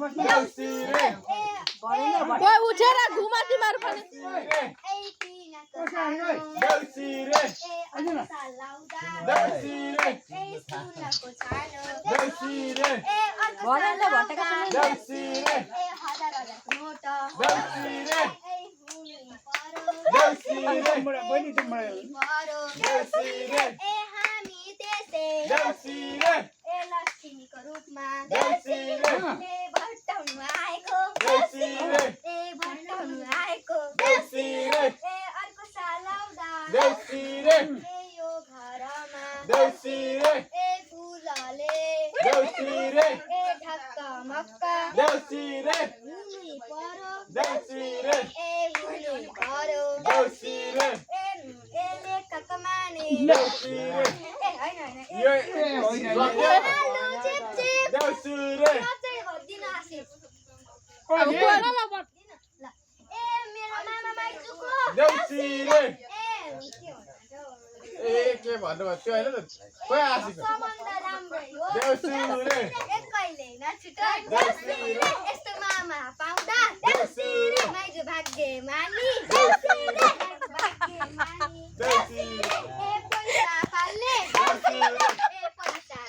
ओए उठेर घुमाती मार पनि भनले भटेका लक्ष्मीको रूपमा भट्टाउनु आएको अर्को साल आउँदा यो घरमा फुलले ढक्क मक्क हुनु पर्यो हुनु पर्यो लेखक माने के भन्नु त्यो हैन त खोइ आसी सम्बन्ध राम्रै हो एकैले नछुटो यस्तो मामा पाउँदा माइजू भाग्य मानी पैसा फाल्ने पैसा